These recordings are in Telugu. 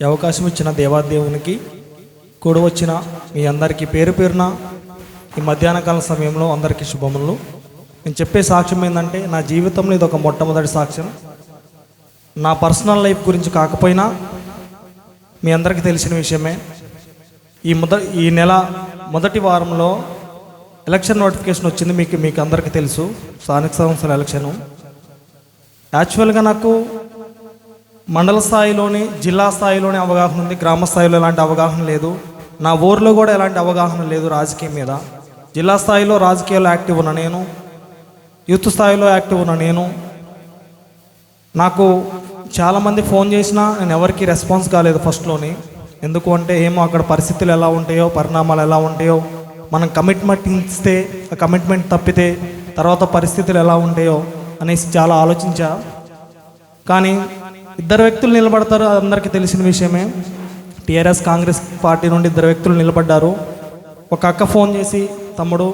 ఈ అవకాశం ఇచ్చిన దేవాదేవునికి కూడి వచ్చిన మీ అందరికీ పేరు పేరున ఈ మధ్యాహ్న కాల సమయంలో అందరికీ శుభములు. నేను చెప్పే సాక్ష్యం ఏంటంటే, నా జీవితంలో ఇది ఒక మొట్టమొదటి సాక్ష్యం. నా పర్సనల్ లైఫ్ గురించి కాకపోయినా మీ అందరికీ తెలిసిన విషయమే. ఈ నెల మొదటి వారంలో ఎలక్షన్ నోటిఫికేషన్ వచ్చింది. మీకు అందరికీ తెలుసు, స్థానిక సంస్థల ఎలక్షను. యాక్చువల్గా నాకు మండల స్థాయిలోని, జిల్లా స్థాయిలోనే అవగాహన ఉంది. గ్రామ స్థాయిలో ఎలాంటి అవగాహన లేదు. నా ఊర్లో కూడా ఎలాంటి అవగాహన లేదు రాజకీయం మీద. జిల్లా స్థాయిలో రాజకీయాల్లో యాక్టివ్ ఉన్న నేను, యూత్ స్థాయిలో యాక్టివ్ ఉన్న నేను. నాకు చాలామంది ఫోన్ చేసినా నేను ఎవరికి రెస్పాన్స్ కాలేదు ఫస్ట్లోని. ఎందుకు అంటే, ఏమో అక్కడ పరిస్థితులు ఎలా ఉంటాయో, పరిణామాలు ఎలా ఉంటాయో, మనం కమిట్మెంట్ ఇస్తే ఆ కమిట్మెంట్ తప్పితే తర్వాత పరిస్థితులు ఎలా ఉంటాయో అనేసి చాలా ఆలోచించా. కానీ ఇద్దరు వ్యక్తులు నిలబడతారు, అందరికీ తెలిసిన విషయమే. టీఆర్ఎస్ కాంగ్రెస్ పార్టీ నుండి ఇద్దరు వ్యక్తులు నిలబడ్డారు. ఒక అక్క ఫోన్ చేసి, తమ్ముడు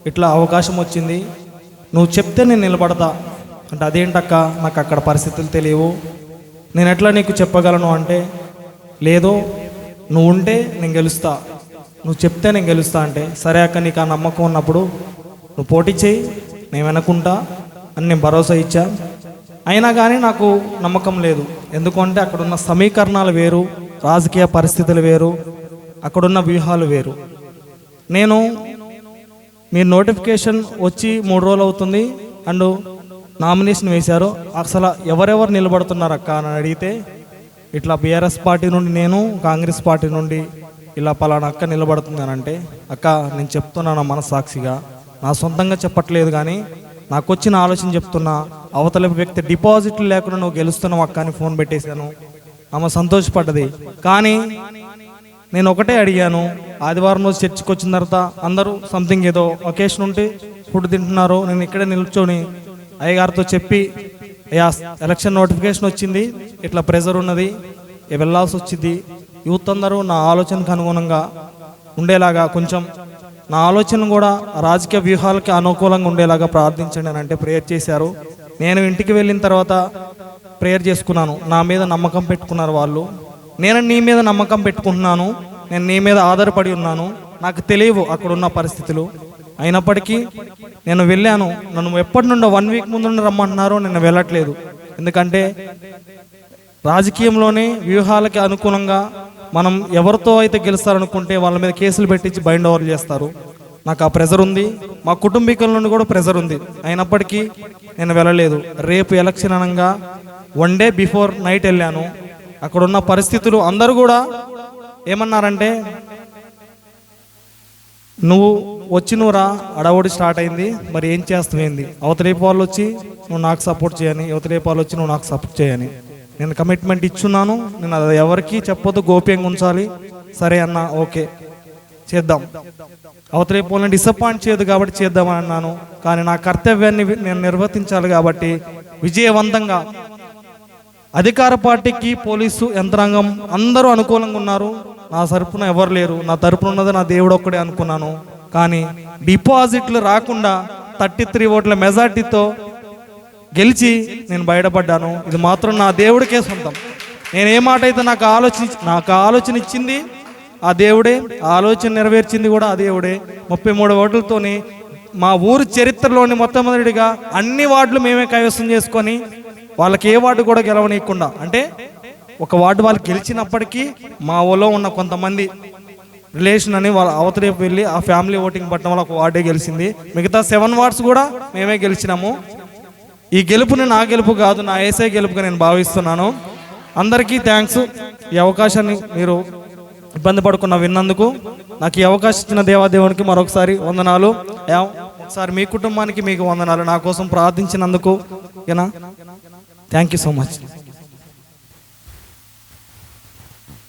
ఇట్లా అవకాశం వచ్చింది, నువ్వు చెప్తే నేను నిలబడతా అంటే, అదేంటక్క, నాకు అక్కడ పరిస్థితులు తెలియవు, నేను ఎట్లా నీకు చెప్పగలను అంటే, లేదు నువ్వు ఉంటే నేను గెలుస్తా, నువ్వు చెప్తే నేను గెలుస్తా అంటే, సరే అక్క, నీకు ఆ నమ్మకం ఉన్నప్పుడు నువ్వు పోటీ చేయి, నేను వెనకుంటా అని నేను భరోసా ఇచ్చా. అయినా కానీ నాకు నమ్మకం లేదు. ఎందుకంటే అక్కడున్న సమీకరణాలు వేరు, రాజకీయ పరిస్థితులు వేరు, అక్కడున్న వ్యూహాలు వేరు. నేను మీ నోటిఫికేషన్ వచ్చి 3 రోజులు అవుతుంది అండ్ నామినేషన్ వేశారు. అసలు ఎవరెవరు నిలబడుతున్నారు అక్క అని అడిగితే, ఇట్లా బీఆర్ఎస్ పార్టీ నుండి నేను, కాంగ్రెస్ పార్టీ నుండి ఇలా పలానా అక్క నిలబడుతుంది అని అంటే, అక్క నేను చెప్తున్నాను మనస్సాక్షిగా, నా సొంతంగా చెప్పట్లేదు, కానీ నాకు వచ్చిన ఆలోచన చెప్తున్నా. అవతల వ్యక్తి డిపాజిట్లు లేకుండా నువ్వు గెలుస్తున్నావు అక్క అని ఫోన్ పెట్టేశాను. ఆమె సంతోషపడ్డది. కానీ నేను ఒకటే అడిగాను, ఆదివారం రోజు చర్చికి వచ్చిన తర్వాత అందరూ సంథింగ్ ఏదో ఒకేషన్ ఉంటే ఫుడ్ తింటున్నారు, నేను ఇక్కడే నిల్చొని అయ్యగారితో చెప్పి, అయ్యా ఎలక్షన్ నోటిఫికేషన్ వచ్చింది, ఇట్లా ప్రెజర్ ఉన్నది, వెళ్ళాల్సి వచ్చింది, యూత్ అందరూ నా ఆలోచనకు అనుగుణంగా ఉండేలాగా, కొంచెం నా ఆలోచన కూడా రాజకీయ వ్యూహాలకి అనుకూలంగా ఉండేలాగా ప్రార్థించండి అని అంటే ప్రేయర్ చేశారు. నేను ఇంటికి వెళ్ళిన తర్వాత ప్రేయర్ చేసుకున్నాను. నా మీద నమ్మకం పెట్టుకున్నారు వాళ్ళు. నేను నీ మీద నమ్మకం పెట్టుకుంటున్నాను, నేను నీ మీద ఆధారపడి ఉన్నాను. నాకు తెలియవు అక్కడున్న పరిస్థితులు, అయినప్పటికీ నేను వెళ్ళాను. నన్ను ఎప్పటి నుండో 1 వీక్ ముందు నుండి రమ్మంటున్నారు, నేను వెళ్ళట్లేదు. ఎందుకంటే రాజకీయంలోనే వ్యూహాలకి అనుకూలంగా మనం ఎవరితో అయితే గెలుస్తారనుకుంటే వాళ్ళ మీద కేసులు పెట్టించి బైండ్ ఓవర్ చేస్తారు. నాకు ఆ ప్రెజర్ ఉంది, మా కుటుంబీకుల నుండి కూడా ప్రెజర్ ఉంది. అయినప్పటికీ నేను వెళ్ళలేదు. రేపు ఎలక్షన్ అనగా 1 డే బిఫోర్ నైట్ వెళ్ళాను. అక్కడున్న పరిస్థితులు అందరూ కూడా ఏమన్నారంటే, నువ్వు రా, అడవుడి స్టార్ట్ అయింది, మరి ఏం చేస్తావేంది, అవతలేపు వాళ్ళు వచ్చి నువ్వు నాకు సపోర్ట్ చేయని, అవతలేపు వాళ్ళు వచ్చి నువ్వు నాకు సపోర్ట్ చేయని. నేను కమిట్మెంట్ ఇచ్చున్నాను, నేను అది ఎవరికి చెప్పొద్దు, గోప్యంగా ఉంచాలి. సరే అన్న, ఓకే చేద్దాం, అవతలేపు వాళ్ళని డిసప్పాయింట్ చేయదు కాబట్టి చేద్దామని అన్నాను. కానీ నా కర్తవ్యాన్ని నేను నిర్వర్తించాలి కాబట్టి విజయవంతంగా అధికార పార్టీకి, పోలీసు యంత్రాంగం అందరూ అనుకూలంగా ఉన్నారు. నా తరపున ఎవరు లేరు, నా తరపున ఉన్నది నా దేవుడు ఒక్కడే అనుకున్నాను. కానీ డిపాజిట్లు రాకుండా 33 ఓట్ల మెజార్టీతో గెలిచి నేను బయటపడ్డాను. ఇది మాత్రం నా దేవుడికే సొంతం. నేను ఏ మాట అయితే నాకు ఆలోచన ఇచ్చింది ఆ దేవుడే, ఆలోచన నెరవేర్చింది కూడా ఆ దేవుడే. 33 ఓట్లతోని మా ఊరు చరిత్రలోని మొట్టమొదటిగా అన్ని వార్డులు మేమే కైవసం చేసుకొని, వాళ్ళకి ఏ వార్డు కూడా గెలవనీయకుండా, అంటే ఒక వార్డు వాళ్ళు గెలిచినప్పటికీ మా ఊళ్ళో ఉన్న కొంతమంది రిలేషన్ అని వాళ్ళ అవతలేపు వెళ్ళి ఆ ఫ్యామిలీ ఓటింగ్ పట్టడం వల్ల ఒక వార్డే గెలిచింది. మిగతా 7 వార్డ్స్ కూడా మేమే గెలిచినాము. ఈ గెలుపుని నా గెలుపు కాదు, నా ఏసై గెలుపుగా నేను భావిస్తున్నాను. అందరికీ థ్యాంక్స్. ఈ అవకాశాన్ని మీరు ఇబ్బంది పడకుండా విన్నందుకు నాకు ఈ అవకాశం ఇచ్చిన దేవాదేవునికి మరొకసారి వందనాలు. ఒకసారి మీ కుటుంబానికి మీకు వందనాలు, నా కోసం ప్రార్థించినందుకు. ఓకేనా? Thank you so much.